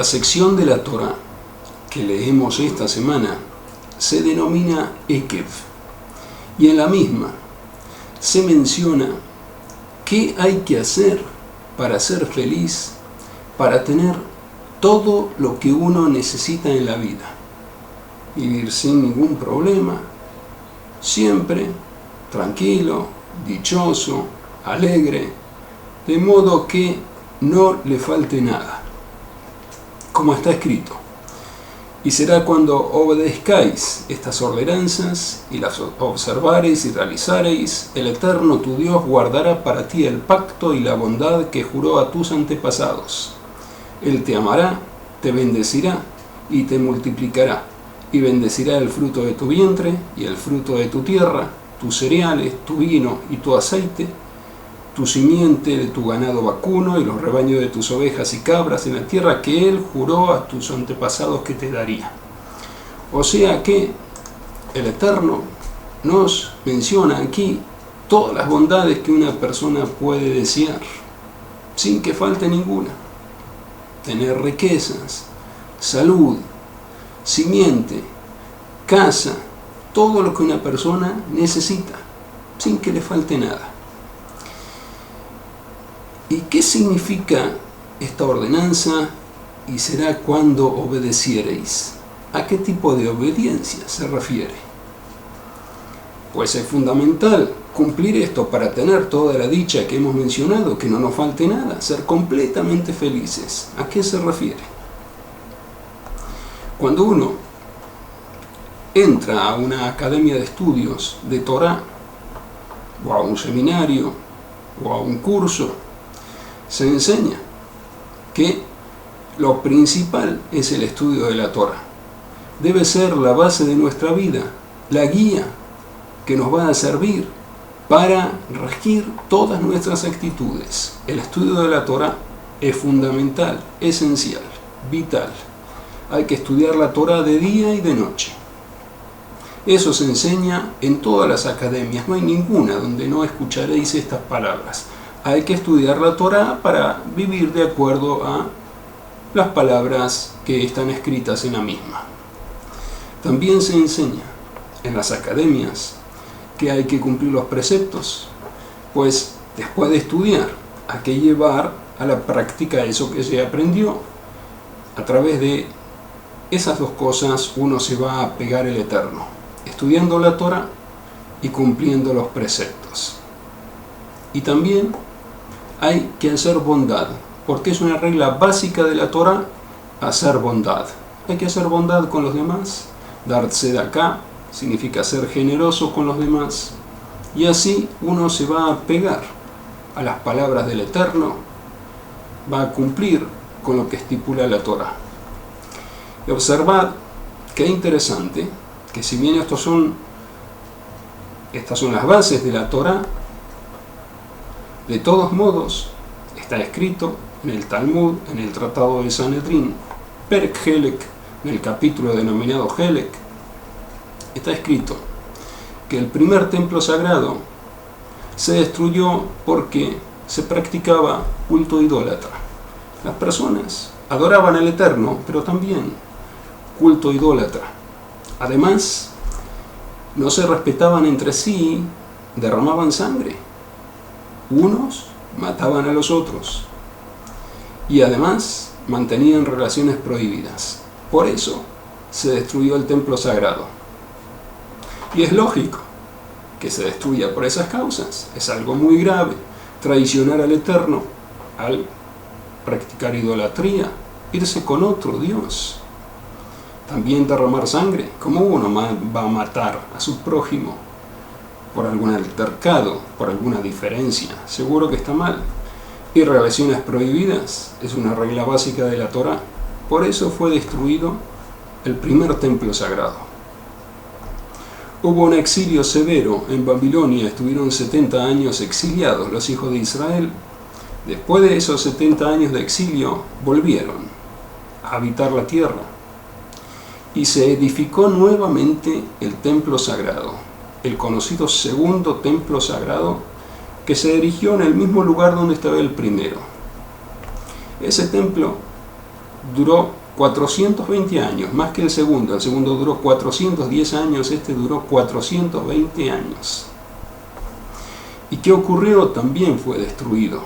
La sección de la Torá que leemos esta semana se denomina Ekev, y en la misma se menciona qué hay que hacer para ser feliz, para tener todo lo que uno necesita en la vida. Vivir sin ningún problema, siempre tranquilo, dichoso, alegre, de modo que no le falte nada, como está escrito. Y será cuando obedezcáis estas ordenanzas y las observareis y realizareis, el Eterno tu Dios guardará para ti el pacto y la bondad que juró a tus antepasados. Él te amará, te bendecirá y te multiplicará, y bendecirá el fruto de tu vientre y el fruto de tu tierra, tus cereales, tu vino y tu aceite, tu simiente de tu ganado vacuno y los rebaños de tus ovejas y cabras en la tierra que Él juró a tus antepasados que te daría. O sea que el Eterno nos menciona aquí todas las bondades que una persona puede desear, sin que falte ninguna. Tener riquezas, salud, simiente, casa, todo lo que una persona necesita, sin que le falte nada. ¿Y qué significa esta ordenanza? Y será cuando obedeciereis. ¿A qué tipo de obediencia se refiere? Pues es fundamental cumplir esto para tener toda la dicha que hemos mencionado, que no nos falte nada, ser completamente felices. ¿A qué se refiere? Cuando uno entra a una academia de estudios de Torá, o a un seminario, o a un curso, se enseña que lo principal es el estudio de la Torá. Debe ser la base de nuestra vida, la guía que nos va a servir para regir todas nuestras actitudes. El estudio de la Torá es fundamental, esencial, vital. Hay que estudiar la Torá de día y de noche. Eso se enseña en todas las academias, no hay ninguna donde no escucharéis estas palabras. Hay que estudiar la Torá para vivir de acuerdo a las palabras que están escritas en la misma. También se enseña en las academias que hay que cumplir los preceptos, pues después de estudiar hay que llevar a la práctica eso que se aprendió. A través de esas dos cosas uno se va a pegar el Eterno, estudiando la Torá y cumpliendo los preceptos. Y también hay que hacer bondad, porque es una regla básica de la Torá, hacer bondad. Hay que hacer bondad con los demás, dar tzedakah, significa ser generoso con los demás, y así uno se va a pegar a las palabras del Eterno, va a cumplir con lo que estipula la Torá. Y observad qué interesante, que si bien estas son las bases de la Torá, de todos modos, está escrito en el Talmud, en el Tratado de Sanedrín, Perek Helek, en el capítulo denominado Helek, está escrito que el primer templo sagrado se destruyó porque se practicaba culto idólatra. Las personas adoraban al Eterno, pero también culto idólatra. Además, no se respetaban entre sí, derramaban sangre. Unos mataban a los otros y además mantenían relaciones prohibidas. Por eso se destruyó el templo sagrado. Y es lógico que se destruya por esas causas. Es algo muy grave traicionar al Eterno al practicar idolatría, irse con otro Dios. También derramar sangre. ¿Cómo uno va a matar a su prójimo por algún altercado, por alguna diferencia? Seguro que está mal. Y relaciones prohibidas es una regla básica de la Torá. Por eso fue destruido el primer templo sagrado. Hubo un exilio severo en Babilonia, estuvieron 70 años exiliados los hijos de Israel. Después de esos 70 años de exilio, volvieron a habitar la tierra y se edificó nuevamente el templo sagrado, el conocido segundo templo sagrado, que se erigió en el mismo lugar donde estaba el primero. Ese templo duró 420 años, más que el segundo. El segundo duró 410 años, este duró 420 años. ¿Y qué ocurrió? También fue destruido.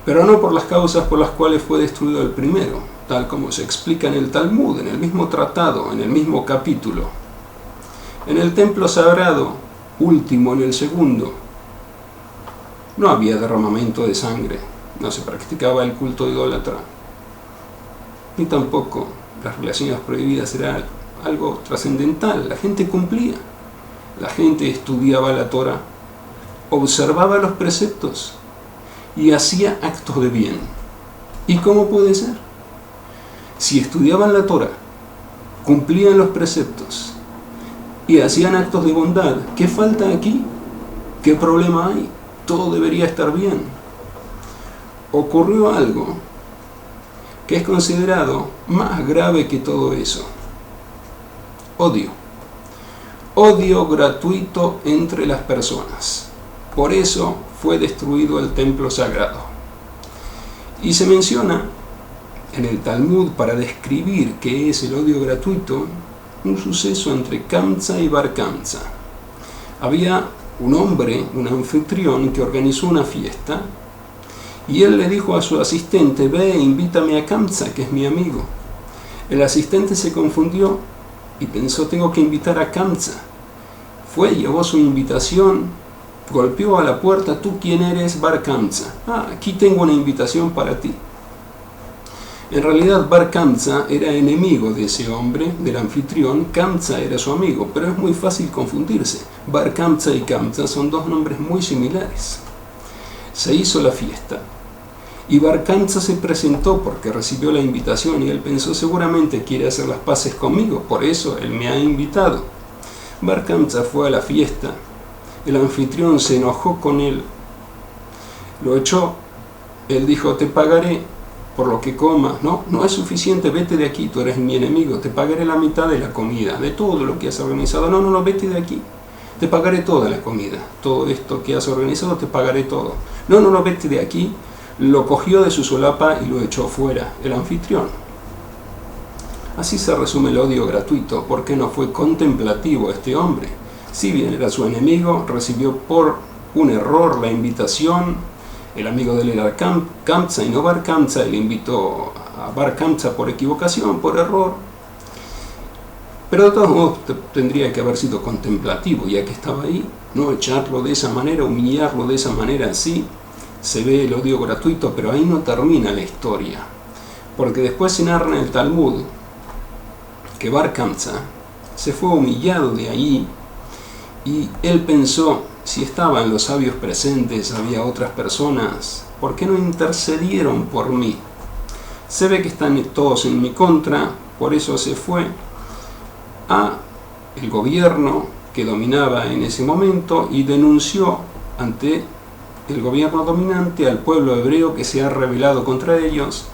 Pero no por las causas por las cuales fue destruido el primero, tal como se explica en el Talmud, en el mismo tratado, en el mismo capítulo. En el templo sagrado, último en el segundo, no había derramamiento de sangre, no se practicaba el culto idólatra, ni tampoco las relaciones prohibidas era algo trascendental. La gente cumplía, la gente estudiaba la Torá, observaba los preceptos y hacía actos de bien. ¿Y cómo puede ser? Si estudiaban la Torá, cumplían los preceptos y hacían actos de bondad, ¿qué falta aquí? ¿Qué problema hay? Todo debería estar bien. Ocurrió algo que es considerado más grave que todo eso. Odio. Odio gratuito entre las personas. Por eso fue destruido el templo sagrado. Y se menciona en el Talmud, para describir qué es el odio gratuito, un suceso entre Kamsa y Bar Kamsa. Había un hombre, un anfitrión, que organizó una fiesta, y él le dijo a su asistente: ve, invítame a Kamsa, que es mi amigo. El asistente se confundió y pensó: tengo que invitar a Kamsa. Fue, llevó su invitación, golpeó a la puerta: ¿tú quién eres? Bar Kamsa. Aquí tengo una invitación para ti. En realidad Bar Kamsa era enemigo de ese hombre, del anfitrión. Kamsa era su amigo, pero es muy fácil confundirse. Bar Kamsa y Kamsa son dos nombres muy similares. Se hizo la fiesta y Bar Kamsa se presentó porque recibió la invitación y él pensó: seguramente quiere hacer las paces conmigo, por eso él me ha invitado. Bar Kamsa fue a la fiesta, el anfitrión se enojó con él, lo echó. Él dijo: te pagaré por lo que comas. No es suficiente, vete de aquí, tú eres mi enemigo, te pagaré la mitad de la comida, de todo lo que has organizado. No, vete de aquí, te pagaré toda la comida, todo esto que has organizado te pagaré todo. No, vete de aquí. Lo cogió de su solapa y lo echó fuera, el anfitrión. Así se resume el odio gratuito. ¿Por qué no fue contemplativo este hombre? Si bien era su enemigo, recibió por un error la invitación. El amigo de él era Kamsa y no Bar Kamsa. Él invitó a Bar Kamsa por equivocación, por error. Pero de todos modos tendría que haber sido contemplativo, ya que estaba ahí. No echarlo de esa manera, humillarlo de esa manera. Sí, se ve el odio gratuito, pero ahí no termina la historia. Porque después se narra en el Talmud que Bar Kamsa se fue humillado de ahí y él pensó: si estaban los sabios presentes, había otras personas, ¿por qué no intercedieron por mí? Se ve que están todos en mi contra. Por eso se fue a el gobierno que dominaba en ese momento y denunció ante el gobierno dominante al pueblo hebreo que se ha rebelado contra ellos.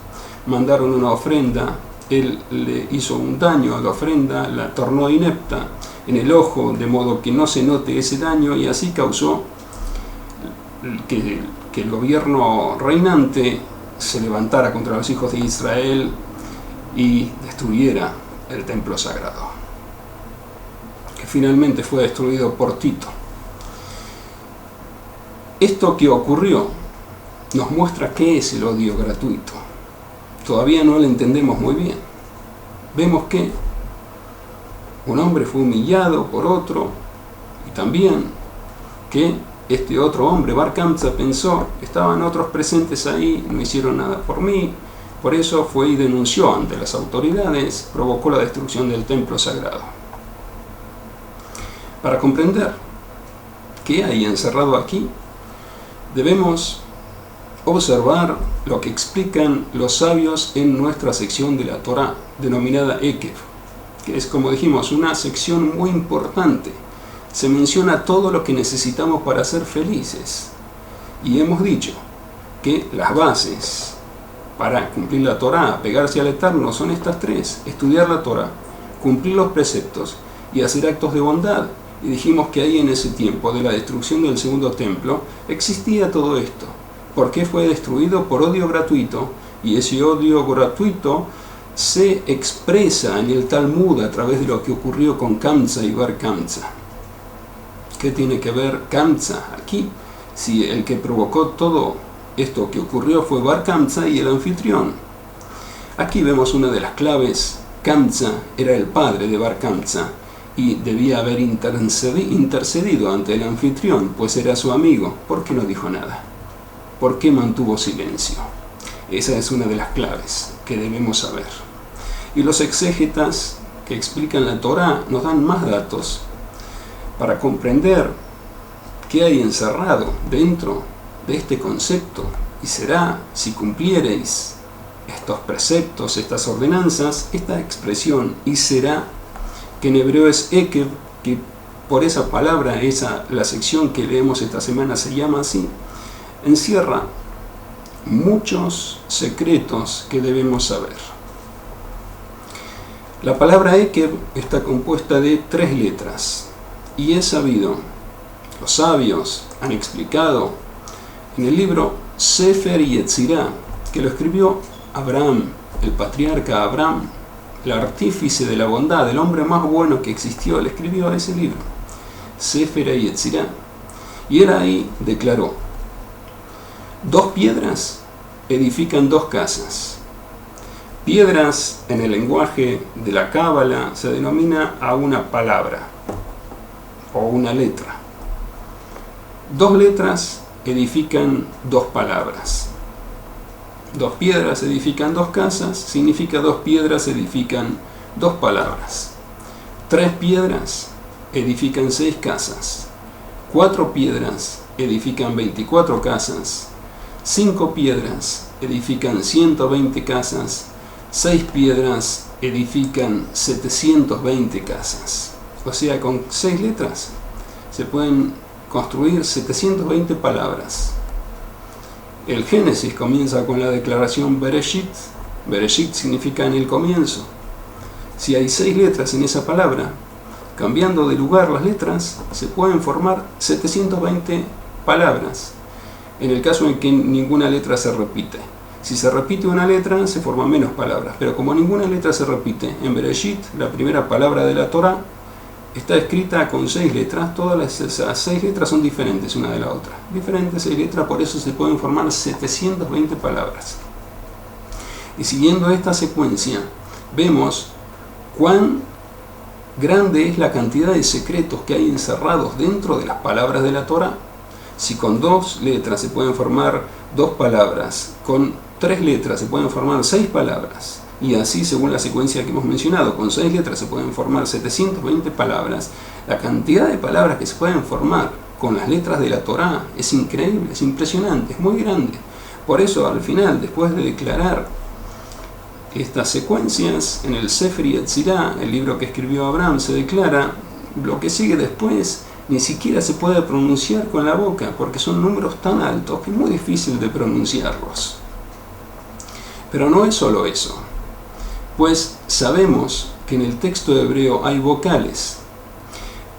Mandaron una ofrenda, él le hizo un daño a la ofrenda, la tornó inepta en el ojo, de modo que no se note ese daño, y así causó que el gobierno reinante se levantara contra los hijos de Israel y destruyera el templo sagrado, que finalmente fue destruido por Tito. Esto que ocurrió nos muestra qué es el odio gratuito. Todavía no lo entendemos muy bien. Vemos que un hombre fue humillado por otro, y también que este otro hombre, Bar Kamsa, pensó: estaban otros presentes ahí, no hicieron nada por mí. Por eso fue y denunció ante las autoridades, provocó la destrucción del templo sagrado. Para comprender qué hay encerrado aquí, debemos observar lo que explican los sabios en nuestra sección de la Torá, denominada Ekev, que es, como dijimos, una sección muy importante. Se menciona todo lo que necesitamos para ser felices. Y hemos dicho que las bases para cumplir la Torá, pegarse al Eterno, son estas tres: estudiar la Torá, cumplir los preceptos y hacer actos de bondad. Y dijimos que ahí, en ese tiempo de la destrucción del segundo templo, existía todo esto. ¿Por qué fue destruido? Por odio gratuito, Y ese odio gratuito se expresa en el Talmud a través de lo que ocurrió con Kamsa y Bar Kamsa. ¿Qué tiene que ver Kamsa aquí? Si el que provocó todo esto que ocurrió fue Bar Kamsa y el anfitrión. Aquí vemos una de las claves. Kamsa era el padre de Bar Kamsa y debía haber intercedido ante el anfitrión, pues era su amigo. ¿Por qué no dijo nada? ¿Por qué mantuvo silencio? Esa es una de las claves que debemos saber. Y los exégetas que explican la Torá nos dan más datos para comprender qué hay encerrado dentro de este concepto. Y será, si cumpliereis estos preceptos, estas ordenanzas, esta expresión, y será, que en hebreo es ekev, que por esa palabra, la sección que leemos esta semana se llama así, encierra muchos secretos que debemos saber. La palabra ekev está compuesta de 3 letras, y es sabido, los sabios han explicado en el libro Sefer Yetzirah, que lo escribió Abraham, el patriarca Abraham, el artífice de la bondad, el hombre más bueno que existió, le escribió ese libro, Sefer Yetzirah, y él ahí declaró: 2 piedras edifican 2 casas. Piedras en el lenguaje de la Cábala se denomina a una palabra o una letra. 2 letras edifican 2 palabras. 2 piedras edifican 2 casas, significa 2 piedras edifican 2 palabras. 3 piedras edifican 6 casas. 4 piedras edifican 24 casas. 5 piedras edifican 120 casas. 6 piedras edifican 720 casas. O sea, con 6 letras se pueden construir 720 palabras. El Génesis comienza con la declaración Bereshit. Bereshit significa en el comienzo. Si hay 6 letras en esa palabra, cambiando de lugar las letras, se pueden formar 720 palabras. En el caso en que ninguna letra se repite. Si se repite una letra, se forman menos palabras. Pero como ninguna letra se repite, en Bereshit, la primera palabra de la Torá, está escrita con 6 letras. Todas esas 6 letras son diferentes una de la otra. Diferentes 6 letras, por eso se pueden formar 720 palabras. Y siguiendo esta secuencia, vemos cuán grande es la cantidad de secretos que hay encerrados dentro de las palabras de la Torá. Si con 2 letras se pueden formar 2 palabras, con 3 letras se pueden formar 6 palabras, y así según la secuencia que hemos mencionado, con 6 letras se pueden formar 720 palabras, la cantidad de palabras que se pueden formar con las letras de la Torá es increíble, es impresionante, es muy grande. Por eso al final, después de declarar estas secuencias, en el Sefer Yetzirah, el libro que escribió Abraham, se declara lo que sigue después. Ni siquiera se puede pronunciar con la boca, porque son números tan altos que es muy difícil de pronunciarlos. Pero no es solo eso, pues sabemos que en el texto hebreo hay vocales.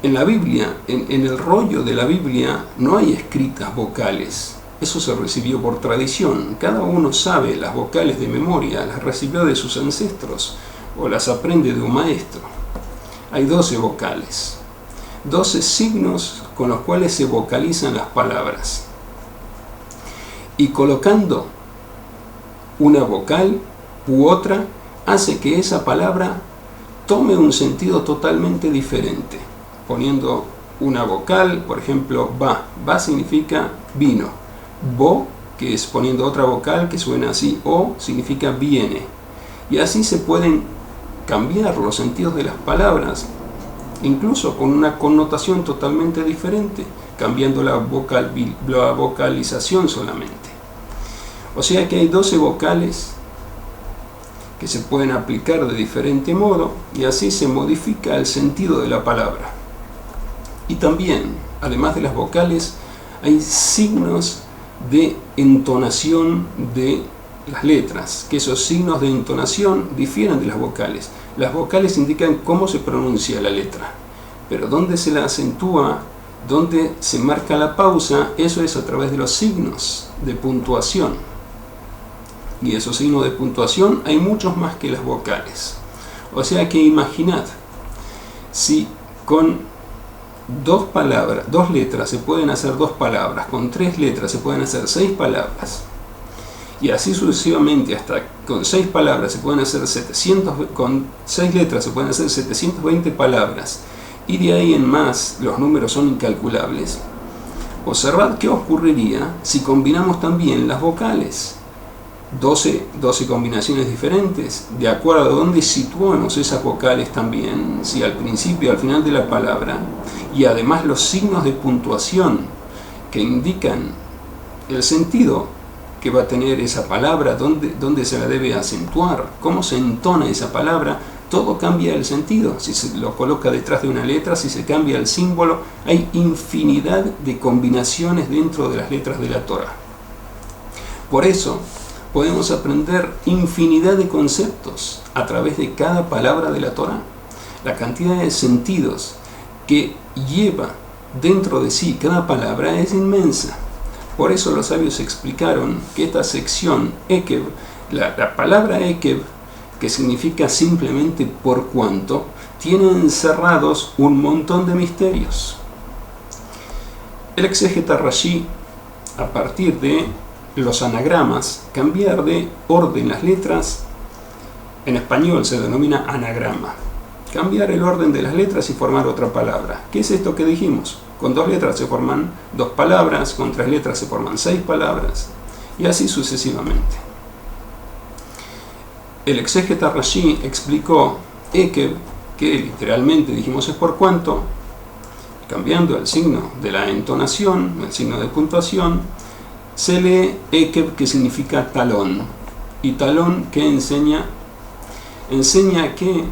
En la Biblia, en el rollo de la Biblia, no hay escritas vocales. Eso se recibió por tradición. Cada uno sabe las vocales de memoria, las recibió de sus ancestros o las aprende de un maestro. Hay 12 vocales. 12 signos con los cuales se vocalizan las palabras. Y colocando una vocal u otra, hace que esa palabra tome un sentido totalmente diferente. Poniendo una vocal, por ejemplo, va. Va significa vino. Bo, que es poniendo otra vocal que suena así. O significa viene. Y así se pueden cambiar los sentidos de las palabras, incluso con una connotación totalmente diferente, cambiando la vocalización solamente. O sea que hay 12 vocales que se pueden aplicar de diferente modo, y así se modifica el sentido de la palabra. Y también, además de las vocales, hay signos de entonación de las letras, que esos signos de entonación difieren de las vocales. Las vocales indican cómo se pronuncia la letra, pero dónde se la acentúa, dónde se marca la pausa, eso es a través de los signos de puntuación. y esos signos de puntuación hay muchos más que las vocales. O sea que imaginad, si con dos letras se pueden hacer 2 palabras, con 3 letras se pueden hacer 6 palabras, y así sucesivamente hasta con 6 palabras se pueden hacer 700, con 6 letras se pueden hacer 720 palabras, y de ahí en más los números son incalculables. Observad qué ocurriría si combinamos también las vocales. 12 combinaciones diferentes, de acuerdo a dónde situamos esas vocales también, si al principio, al final de la palabra, y además los signos de puntuación que indican el sentido que va a tener esa palabra, dónde se la debe acentuar, cómo se entona esa palabra, todo cambia el sentido. Si se lo coloca detrás de una letra, si se cambia el símbolo, hay infinidad de combinaciones dentro de las letras de la Torá. Por eso podemos aprender infinidad de conceptos a través de cada palabra de la Torá. La cantidad de sentidos que lleva dentro de sí cada palabra es inmensa. Por eso los sabios explicaron que esta sección Ekev, la palabra Ekev, que significa simplemente por cuanto, tiene encerrados un montón de misterios. El exégeta Rashi, a partir de los anagramas, cambiar de orden las letras, en español se denomina anagrama. Cambiar el orden de las letras y formar otra palabra. ¿Qué es esto que dijimos? Con 2 letras se forman 2 palabras, con 3 letras se forman 6 palabras, y así sucesivamente. El exégeta Rashi explicó Ekev, que literalmente dijimos es por cuanto, cambiando el signo de la entonación, el signo de puntuación, se lee Ekev, que significa talón. Y talón, ¿qué enseña? Enseña que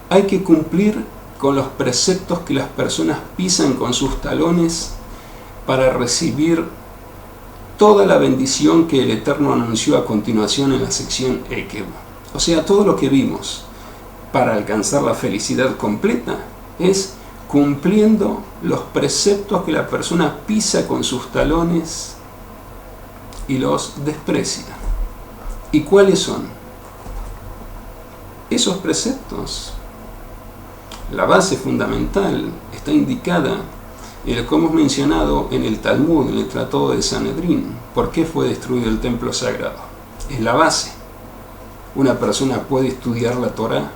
hay que cumplir con los preceptos que las personas pisan con sus talones para recibir toda la bendición que el Eterno anunció a continuación en la sección Ekev. O sea, todo lo que vimos para alcanzar la felicidad completa es cumpliendo los preceptos que la persona pisa con sus talones y los desprecia. ¿Y cuáles son esos preceptos? La base fundamental está indicada como hemos mencionado en el Talmud, en el Tratado de Sanedrín. ¿Por qué fue destruido el templo sagrado? Es la base. Una persona puede estudiar la Torá,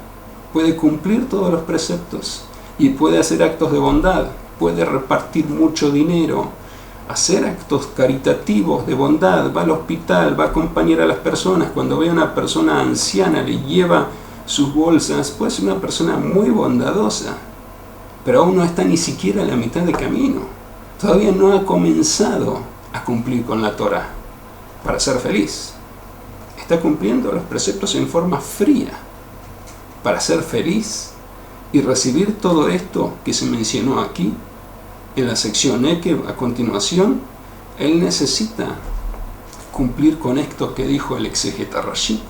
puede cumplir todos los preceptos y puede hacer actos de bondad, puede repartir mucho dinero, hacer actos caritativos de bondad, va al hospital, va a acompañar a las personas. Cuando ve a una persona anciana, le lleva sus bolsas, puede ser una persona muy bondadosa, pero aún no está ni siquiera a la mitad de camino. Todavía no ha comenzado a cumplir con la Torá para ser feliz. Está cumpliendo los preceptos en forma fría para ser feliz y recibir todo esto que se mencionó aquí en la sección Ekev. A continuación, él necesita cumplir con esto que dijo el exégeta Rashi,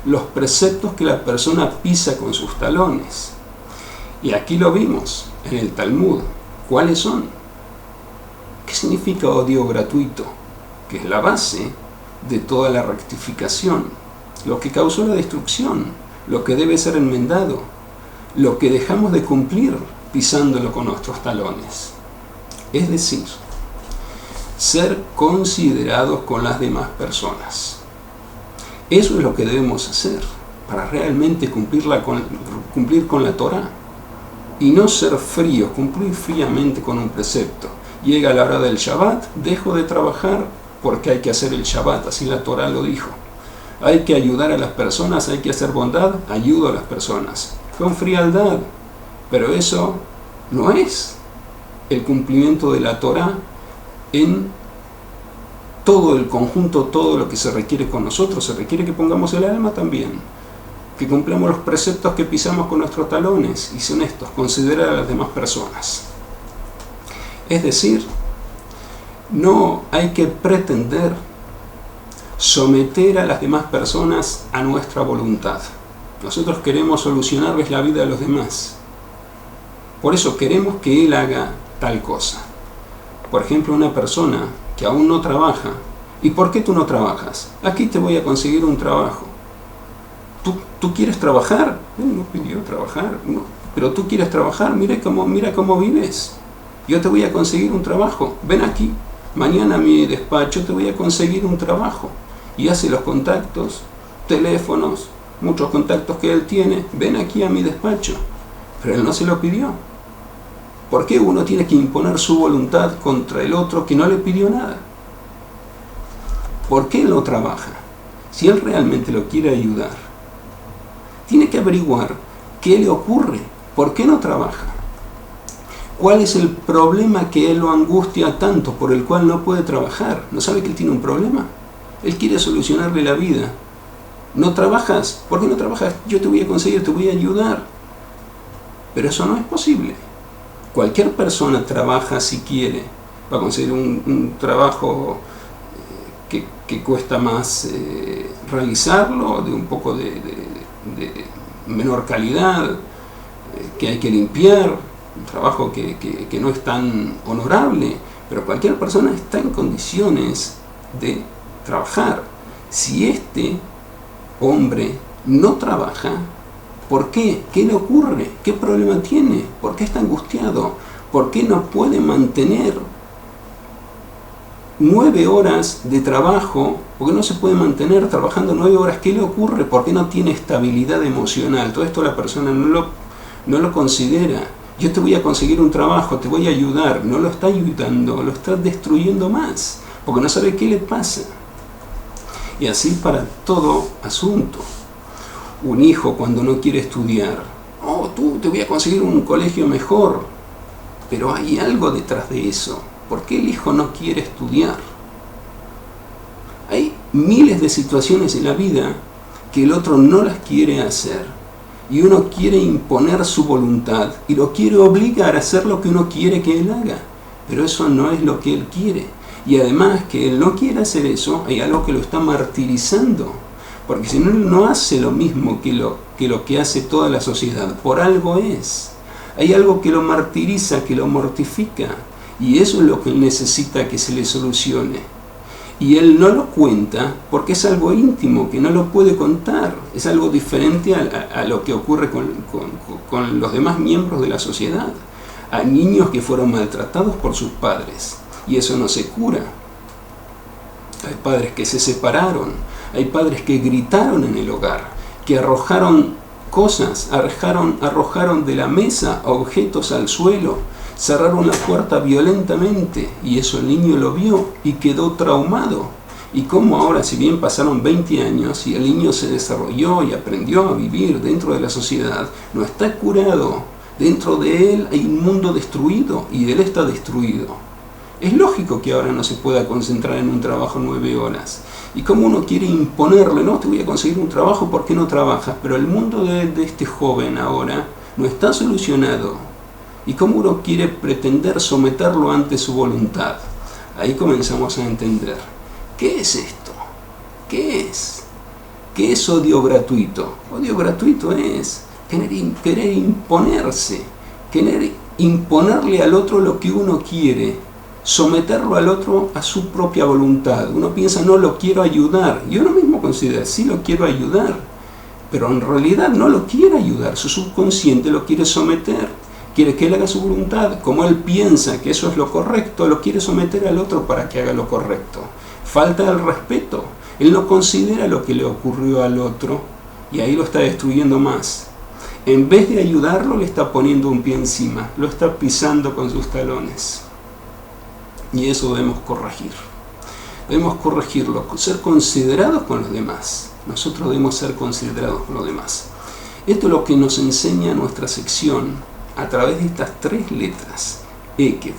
los preceptos que la persona pisa con sus talones. Y aquí lo vimos en el Talmud. ¿Cuáles son? ¿Qué significa odio gratuito? Que es la base de toda la rectificación, lo que causó la destrucción, lo que debe ser enmendado, lo que dejamos de cumplir pisándolo con nuestros talones. Es decir, ser considerados con las demás personas. Eso es lo que debemos hacer para realmente cumplir con la Torá. Y no ser fríos, cumplir fríamente con un precepto. Llega la hora del Shabbat, dejo de trabajar porque hay que hacer el Shabbat, así la Torá lo dijo. Hay que ayudar a las personas, hay que hacer bondad, ayudo a las personas. Con frialdad. Pero eso no es el cumplimiento de la Torá en todo el conjunto, todo lo que se requiere con nosotros. Se requiere que pongamos el alma también, que cumplamos los preceptos que pisamos con nuestros talones, y son estos: considerar a las demás personas. Es decir, no hay que pretender someter a las demás personas a nuestra voluntad. Nosotros queremos solucionarles la vida a los demás. Por eso queremos que él haga tal cosa. Por ejemplo, una persona que aún no trabaja, ¿Y por qué tú no trabajas? Aquí te voy a conseguir un trabajo. ¿Tú quieres trabajar? No pidió trabajar, no. Pero tú quieres trabajar, mira cómo vives. Yo te voy a conseguir un trabajo. Ven aquí, mañana a mi despacho te voy a conseguir un trabajo. Y hace los contactos, teléfonos, muchos contactos que él tiene. Ven aquí a mi despacho. Pero él no se lo pidió. ¿Por qué uno tiene que imponer su voluntad contra el otro que no le pidió nada? ¿Por qué él no trabaja? Si él realmente lo quiere ayudar, tiene que averiguar qué le ocurre, por qué no trabaja, cuál es el problema que él lo angustia tanto, por el cual no puede trabajar. ¿No sabe que él tiene un problema? Él quiere solucionarle la vida. ¿No trabajas? ¿Por qué no trabajas? Yo te voy a conseguir, te voy a ayudar. Pero eso no es posible. Cualquier persona trabaja si quiere. Va a conseguir un trabajo que cuesta más realizarlo, de un poco de menor calidad, que hay que limpiar, un trabajo que no es tan honorable, pero cualquier persona está en condiciones de trabajar. Si este hombre no trabaja, ¿por qué? ¿Qué le ocurre? ¿Qué problema tiene? ¿Por qué está angustiado? ¿Por qué no puede mantener 9 horas de trabajo? ¿Por qué no se puede mantener trabajando 9 horas? ¿Qué le ocurre? ¿Por qué no tiene estabilidad emocional? Todo esto la persona no lo considera. Yo te voy a conseguir un trabajo, te voy a ayudar. No lo está ayudando, lo está destruyendo más, porque no sabe qué le pasa. Y así para todo asunto. Un hijo cuando no quiere estudiar, tú te voy a conseguir un colegio mejor, pero hay algo detrás de eso. ¿Por qué el hijo no quiere estudiar? Hay miles de situaciones en la vida que el otro no las quiere hacer y uno quiere imponer su voluntad y lo quiere obligar a hacer lo que uno quiere que él haga, pero eso no es lo que él quiere. Y además que él no quiere hacer eso, hay algo que lo está martirizando, porque si no, él no hace lo mismo que lo que hace toda la sociedad. Por algo es. Hay algo que lo martiriza, que lo mortifica, y eso es lo que él necesita que se le solucione. Y él no lo cuenta porque es algo íntimo, que no lo puede contar. Es algo diferente a lo que ocurre con los demás miembros de la sociedad. Hay niños que fueron maltratados por sus padres, y eso no se cura. Hay padres que se separaron, hay padres que gritaron en el hogar, que arrojaron cosas, arrojaron de la mesa objetos al suelo, cerraron la puerta violentamente, y eso el niño lo vio y quedó traumado. Y como ahora, si bien pasaron 20 años y el niño se desarrolló y aprendió a vivir dentro de la sociedad, no está curado. Dentro de él hay un mundo destruido y él está destruido. Es lógico que ahora no se pueda concentrar en un trabajo 9 horas. Y como uno quiere imponerle, no, te voy a conseguir un trabajo, ¿por qué no trabajas? Pero el mundo de este joven ahora no está solucionado. Y cómo uno quiere pretender someterlo ante su voluntad. Ahí comenzamos a entender. ¿Qué es esto? ¿Qué es? ¿Qué es odio gratuito? Odio gratuito es querer imponerse, querer imponerle al otro lo que uno quiere, someterlo al otro a su propia voluntad. Uno piensa, no, lo quiero ayudar. Y uno mismo considera, sí, lo quiero ayudar, pero en realidad no lo quiere ayudar. Su subconsciente lo quiere someter. Quiere que él haga su voluntad. Como él piensa que eso es lo correcto, lo quiere someter al otro para que haga lo correcto. Falta el respeto. Él no considera lo que le ocurrió al otro y ahí lo está destruyendo más. En vez de ayudarlo, le está poniendo un pie encima. Lo está pisando con sus talones. Y eso debemos corregir. Debemos corregirlo, ser considerados con los demás. Nosotros debemos ser considerados con los demás. Esto es lo que nos enseña nuestra sección a través de estas 3 letras, Ekev.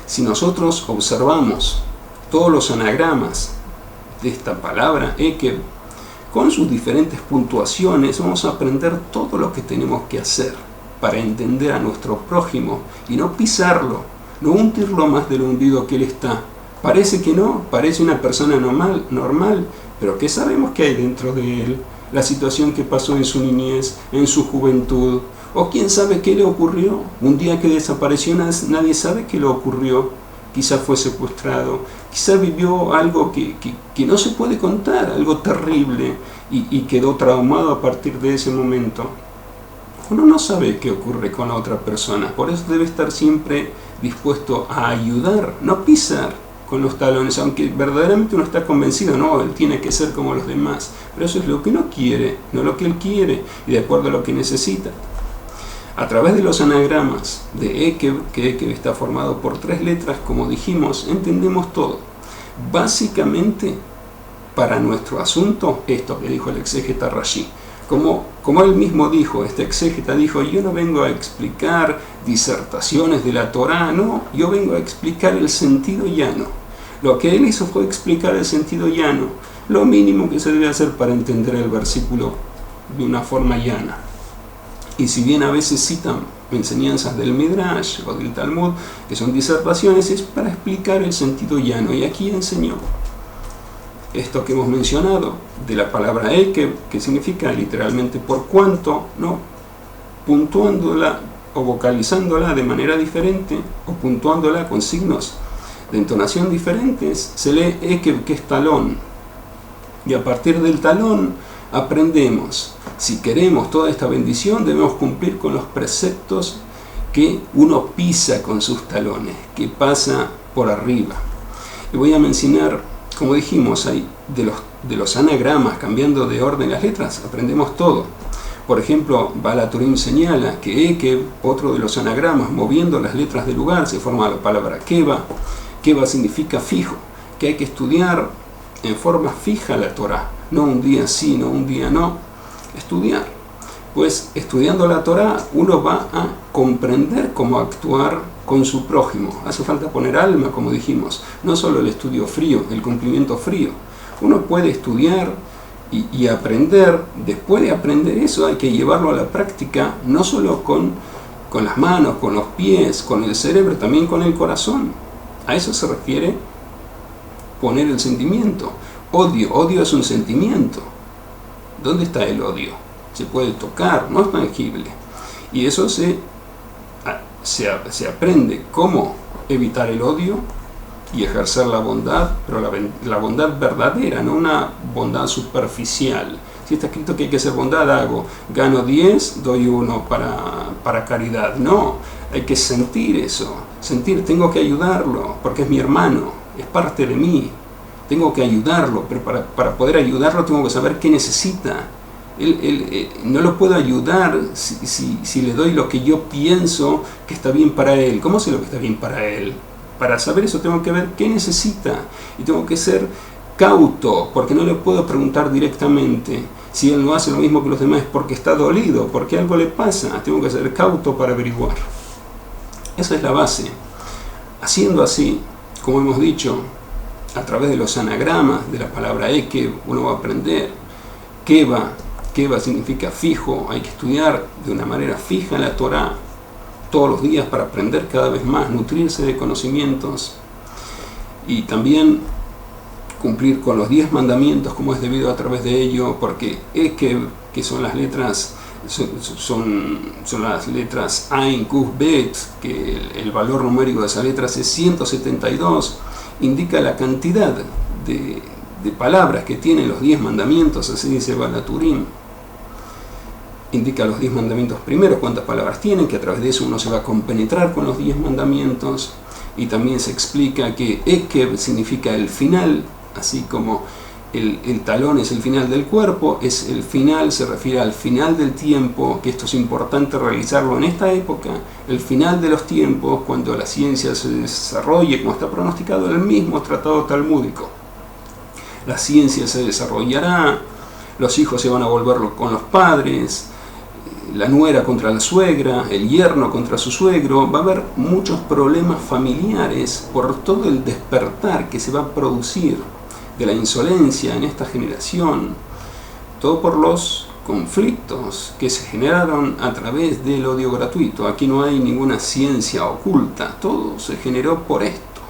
Si nosotros observamos todos los anagramas de esta palabra, Ekev, con sus diferentes puntuaciones, vamos a aprender todo lo que tenemos que hacer para entender a nuestro prójimo y no pisarlo, no hundirlo más del hundido que él está. Parece que no, parece una persona normal, pero ¿qué sabemos que hay dentro de él? La situación que pasó en su niñez, en su juventud, o quién sabe qué le ocurrió. Un día que desapareció, nadie sabe qué le ocurrió. quizá fue secuestrado, quizá vivió algo que no se puede contar, algo terrible, y quedó traumado a partir de ese momento. Uno no sabe qué ocurre con la otra persona, por eso debe estar siempre dispuesto a ayudar, no pisar con los talones, aunque verdaderamente uno está convencido, no, él tiene que ser como los demás, pero eso es lo que uno quiere, no lo que él quiere, y de acuerdo a lo que necesita. A través de los anagramas de Ekev, que Ekev está formado por 3 letras, como dijimos, entendemos todo. Básicamente, para nuestro asunto, esto que dijo el exégeta Rashi. Como él mismo dijo, este exégeta dijo, yo no vengo a explicar disertaciones de la Torá, no, yo vengo a explicar el sentido llano. Lo que él hizo fue explicar el sentido llano, lo mínimo que se debe hacer para entender el versículo de una forma llana. Y si bien a veces citan enseñanzas del Midrash o del Talmud, que son disertaciones, es para explicar el sentido llano. Y aquí enseñó esto que hemos mencionado de la palabra Ekev, que significa literalmente por cuanto, ¿no? Puntuándola o vocalizándola de manera diferente, o puntuándola con signos de entonación diferentes, se lee Ekev, que es talón. Y a partir del talón aprendemos. Si queremos toda esta bendición, debemos cumplir con los preceptos que uno pisa con sus talones, que pasa por arriba. Y voy a mencionar, como dijimos, ahí de los anagramas, cambiando de orden las letras, aprendemos todo. Por ejemplo, Baal HaTurim señala que Ekev, otro de los anagramas, moviendo las letras del lugar, se forma la palabra Keva. Keva significa fijo, que hay que estudiar en forma fija la Torá, no un día sí, no un día no, estudiar. Pues estudiando la Torá uno va a comprender cómo actuar con su prójimo. Hace falta poner alma, como dijimos, no solo el estudio frío, el cumplimiento frío. Uno puede estudiar y aprender. Después de aprender eso hay que llevarlo a la práctica, no solo con las manos, con los pies, con el cerebro, también con el corazón. A eso se refiere poner el sentimiento. Odio es un sentimiento. ¿Dónde está el odio? Se puede tocar, no es tangible. Y eso se aprende cómo evitar el odio y ejercer la bondad, pero la bondad verdadera, no una bondad superficial. Si está escrito que hay que hacer bondad, gano 10, doy 1 para caridad. No, hay que sentir eso. Sentir, tengo que ayudarlo, porque es mi hermano, es parte de mí. Tengo que ayudarlo, pero para poder ayudarlo tengo que saber qué necesita. No lo puedo ayudar si le doy lo que yo pienso que está bien para él. ¿Cómo sé lo que está bien para él? Para saber eso tengo que ver qué necesita. Y tengo que ser cauto, porque no le puedo preguntar directamente. Si él no hace lo mismo que los demás es porque está dolido, porque algo le pasa. Tengo que ser cauto para averiguar. Esa es la base. Haciendo así, como hemos dicho, a través de los anagramas de la palabra Ekev, uno va a aprender. Keva significa fijo, hay que estudiar de una manera fija la Torá todos los días para aprender cada vez más, nutrirse de conocimientos y también cumplir con los 10 mandamientos como es debido a través de ello, porque Ekev, que son las letras son las letras Ain, Kuf, Bet, que el valor numérico de esas letras es 172, indica la cantidad de palabras que tienen los 10 mandamientos, así dice Baal HaTurim. Indica los 10 mandamientos primero, cuántas palabras tienen, que a través de eso uno se va a compenetrar con los 10 mandamientos, y también se explica que Ekev significa el final, así como el talón es el final del cuerpo, es el final, se refiere al final del tiempo, que esto es importante realizarlo en esta época, el final de los tiempos, cuando la ciencia se desarrolle, como está pronosticado en el mismo tratado talmúdico. La ciencia se desarrollará, los hijos se van a volver con los padres, la nuera contra la suegra, el yerno contra su suegro. Va a haber muchos problemas familiares por todo el despertar que se va a producir de la insolencia en esta generación, todo por los conflictos que se generaron a través del odio gratuito. Aquí no hay ninguna ciencia oculta, todo se generó por esto,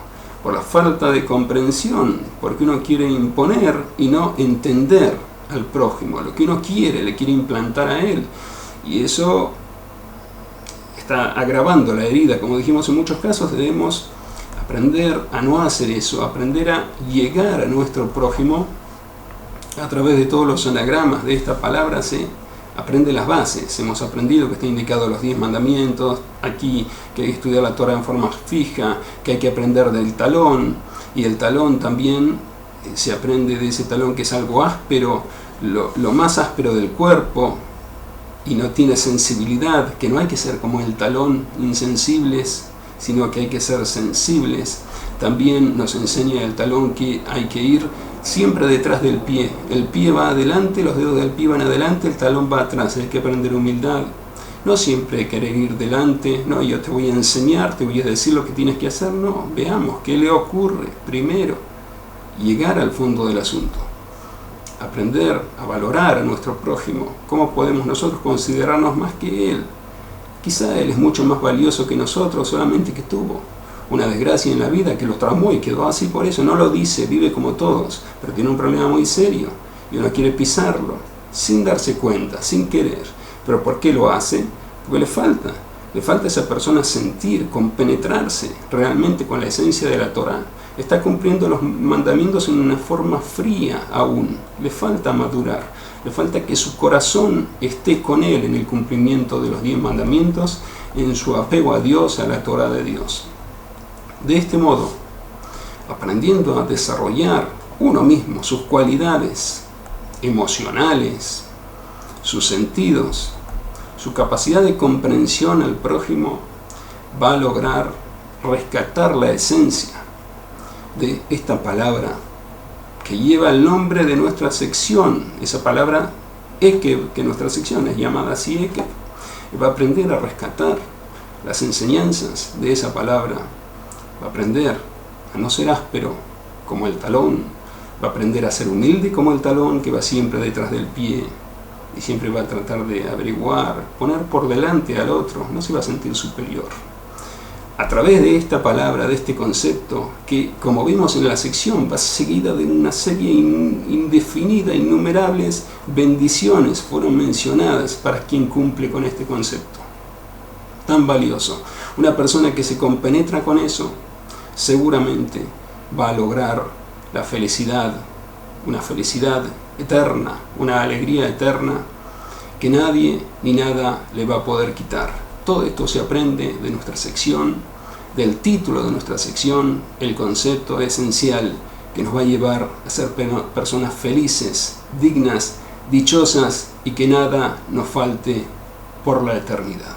por la falta de comprensión, porque uno quiere imponer y no entender al prójimo, lo que uno quiere, le quiere implantar a él, y eso está agravando la herida. Como dijimos, en muchos casos debemos Aprender a no hacer eso, aprender a llegar a nuestro prójimo a través de todos los anagramas de esta palabra se aprende las bases. Hemos aprendido que está indicado los 10 mandamientos, aquí que hay que estudiar la Torah en forma fija, que hay que aprender del talón, y el talón también se aprende de ese talón que es algo áspero, lo más áspero del cuerpo, y no tiene sensibilidad, que no hay que ser como el talón, insensibles, sino que hay que ser sensibles. También nos enseña el talón que hay que ir siempre detrás del pie. El pie va adelante, los dedos del pie van adelante, el talón va atrás. Hay que aprender humildad. No siempre querer ir delante, no, yo te voy a enseñar, te voy a decir lo que tienes que hacer. No, veamos qué le ocurre primero. Llegar al fondo del asunto. Aprender a valorar a nuestro prójimo. ¿Cómo podemos nosotros considerarnos más que él? Quizá él es mucho más valioso que nosotros, solamente que tuvo una desgracia en la vida que lo traumó y quedó así por eso. No lo dice, vive como todos, pero tiene un problema muy serio y uno quiere pisarlo sin darse cuenta, sin querer. ¿Pero por qué lo hace? Porque le falta a esa persona sentir, compenetrarse realmente con la esencia de la Torah. Está cumpliendo los mandamientos en una forma fría aún, le falta madurar, le falta que su corazón esté con él en el cumplimiento de los 10 mandamientos, en su apego a Dios, a la Torah de Dios. De este modo, aprendiendo a desarrollar uno mismo sus cualidades emocionales, sus sentidos, su capacidad de comprensión al prójimo, va a lograr rescatar la esencia de esta palabra que lleva el nombre de nuestra sección, esa palabra Ekev, que nuestra sección es llamada así Ekev. Va a aprender a rescatar las enseñanzas de esa palabra, va a aprender a no ser áspero como el talón, va a aprender a ser humilde como el talón que va siempre detrás del pie y siempre va a tratar de averiguar, poner por delante al otro, no se va a sentir superior. A través de esta palabra, de este concepto, que como vimos en la sección, va seguida de una serie indefinida, innumerables bendiciones fueron mencionadas para quien cumple con este concepto tan valioso. Una persona que se compenetra con eso, seguramente va a lograr la felicidad, una felicidad eterna, una alegría eterna que nadie ni nada le va a poder quitar. Todo esto se aprende de nuestra sección, del título de nuestra sección, el concepto esencial que nos va a llevar a ser personas felices, dignas, dichosas y que nada nos falte por la eternidad.